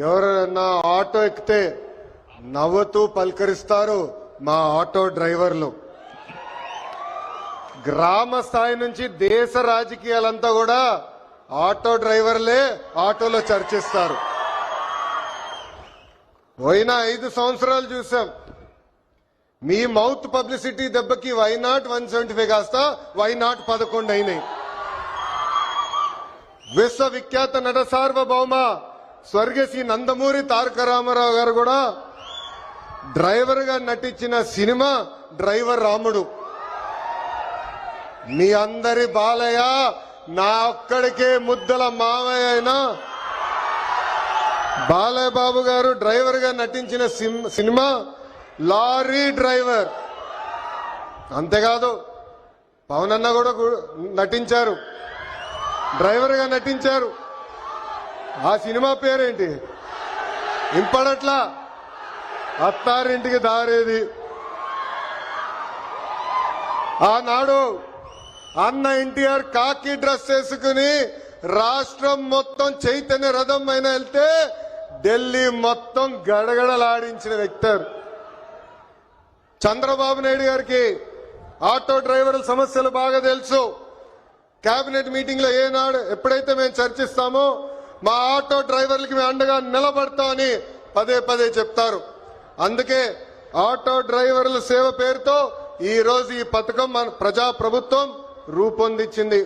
ఎవరన్నా ఆటో ఎక్కితే నవ్వుతూ పలకరిస్తారు మా ఆటో డ్రైవర్లు. గ్రామ స్థాయి నుంచి దేశ రాజకీయాలంతా కూడా ఆటో డ్రైవర్లే ఆటోలో చర్చిస్తారు. పోయిన 5 సంవత్సరాలు చూసాం. మీ మౌత్ పబ్లిసిటీ దెబ్బకి వైనాట్ 175 కాస్త వైనాట్ 11 అయినాయి. విశ్వవిఖ్యాత నట సార్వభౌమ స్వర్గశ్రీ నందమూరి తారక రామారావు గారు కూడా డ్రైవర్ గా నటించిన సినిమా డ్రైవర్ రాముడు. మీ అందరి బాలయ్య నా ఒక్కడికే ముద్దల మావయ్య అయినా బాలయ్య బాబు గారు డ్రైవర్ గా నటించిన సినిమా లారీ డ్రైవర్. అంతేకాదు పవన్ అన్న కూడా నటించారు, డ్రైవర్ గా నటించారు. ఆ సినిమా పేరేంటి ఇంపడట్లా, అత్తారింటికి దారేది. ఆనాడు అన్న ఎన్టీఆర్ కాకి డ్రెస్ వేసుకుని రాష్ట్రం మొత్తం చైతన్య రథం పైన వెళ్తే ఢిల్లీ మొత్తం గడగడలాడించిన వ్యక్తి. చంద్రబాబు నాయుడు గారికి ఆటో డ్రైవర్ల సమస్యలు బాగా తెలుసు. కేబినెట్ మీటింగ్ లో ఏనాడు ఎప్పుడైతే మేము చర్చిస్తామో మా ఆటో డ్రైవర్లకి మేము అండగా నిలబడతామని పదే పదే చెప్తారు. అందుకే ఆటో డ్రైవర్ల సేవ పేరుతో ఈ రోజు ఈ పథకం మన ప్రజా ప్రభుత్వం రూపొందించింది.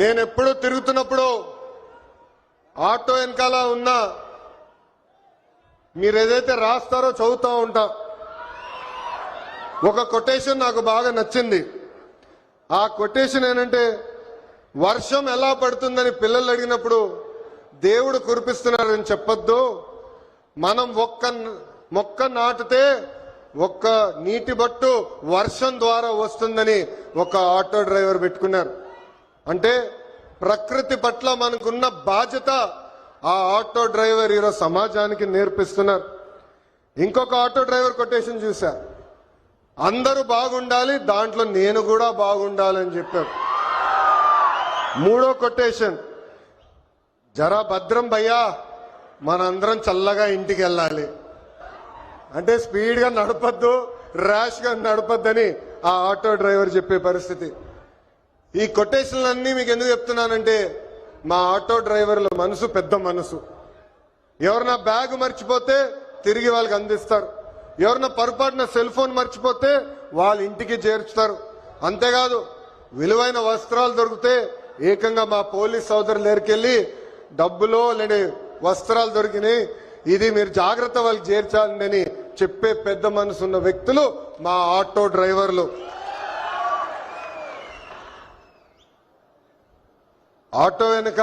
నేను ఎప్పుడు తిరుగుతున్నప్పుడు ఆటో వెనకాల ఉన్నా మీరు ఏదైతే రాస్తారో చదువుతూ ఉంటా. ఒక కొటేషన్ నాకు బాగా నచ్చింది. ఆ కొటేషన్ ఏంటంటే, వర్షం ఎలా పడుతుందని పిల్లలు అడిగినప్పుడు దేవుడు కురిపిస్తున్నారని చెప్పొద్దు, మనం ఒక్క మొక్క నాటితే ఒక్క నీటి బట్టు వర్షం ద్వారా వస్తుందని ఒక ఆటో డ్రైవర్ పెట్టుకున్నారు. అంటే ప్రకృతి పట్ల మనకున్న బాధ్యత ఆ ఆటో డ్రైవర్ ఈరోజు సమాజానికి నేర్పిస్తున్నారు. ఇంకొక ఆటో డ్రైవర్ కొటేషన్ చూసా, అందరూ బాగుండాలి దాంట్లో నేను కూడా బాగుండాలని చెప్పారు. మూడో కొటేషన్, జరా భద్రం భయ్యా మనందరం చల్లగా ఇంటికి వెళ్ళాలి. అంటే స్పీడ్ గా నడపద్దు, ర్యాష్ గా నడపద్దని ఆ ఆటో డ్రైవర్ చెప్పే పరిస్థితి. ఈ కొటేషన్లన్నీ మీకు ఎందుకు చెప్తున్నానంటే, మా ఆటో డ్రైవర్ల మనసు పెద్ద మనసు. ఎవరన్నా బ్యాగ్ మర్చిపోతే తిరిగి వాళ్ళకి అందిస్తారు, ఎవరన్నా పొరపాటున సెల్ ఫోన్ మర్చిపోతే వాళ్ళ ఇంటికి చేర్చుతారు. అంతేకాదు విలువైన వస్త్రాలు దొరికితే ఏకంగా మా పోలీస్ సోదరులు దగ్గరికెళ్ళి డబ్బులో లేని వస్త్రాలు దొరికినాయి, ఇది మీరు జాగ్రత్త వాళ్ళకి చేర్చాలని చెప్పే పెద్ద మనసు ఉన్న వ్యక్తులు మా ఆటో డ్రైవర్లు. ఆటో వెనుక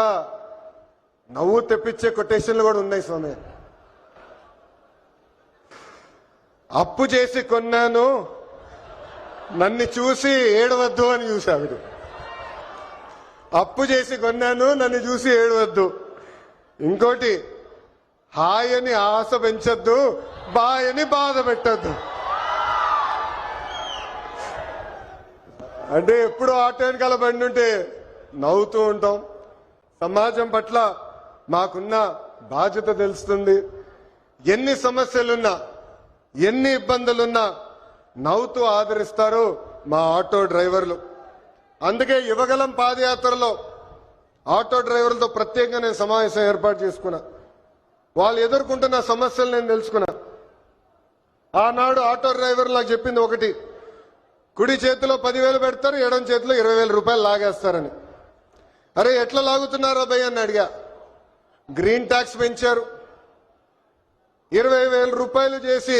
నవ్వు తెప్పించే కొటేషన్లు కూడా ఉన్నాయి స్వామి. అప్పు చేసి కొన్నాను నన్ను చూసి ఏడవద్దు అని చూసావిడు. అప్పు చేసి కొన్నాను నన్ను చూసి ఏడవద్దు. ఇంకోటి, హాయ్ అని ఆశ పెంచొద్దు, బాయ్ అని బాధ పెట్టద్దు. అంటే ఎప్పుడు ఆటో వెనకాల బండి ఉంటే నవ్వుతూ ఉంటాం. సమాజం పట్ల మాకున్న బాధ్యత తెలుస్తుంది. ఎన్ని సమస్యలున్నా ఎన్ని ఇబ్బందులున్నా నవ్వుతూ ఆదరిస్తారు మా ఆటో డ్రైవర్లు. అందుకే యువగలం పాదయాత్రలో ఆటో డ్రైవర్లతో ప్రత్యేకంగా నేను సమావేశం ఏర్పాటు చేసుకున్నా. వాళ్ళు ఎదుర్కొంటున్న సమస్యలు నేను తెలుసుకున్నా. ఆనాడు ఆటో డ్రైవర్లు నాకు చెప్పింది ఒకటి, కుడి చేతిలో 10,000 పెడతారు, ఎడం చేతిలో 20,000 రూపాయలు లాగేస్తారని. అరే ఎట్లా లాగుతున్నారో భయ్ అని అడిగా. గ్రీన్ ట్యాక్స్ పెంచారు, 20,000 రూపాయలు చేసి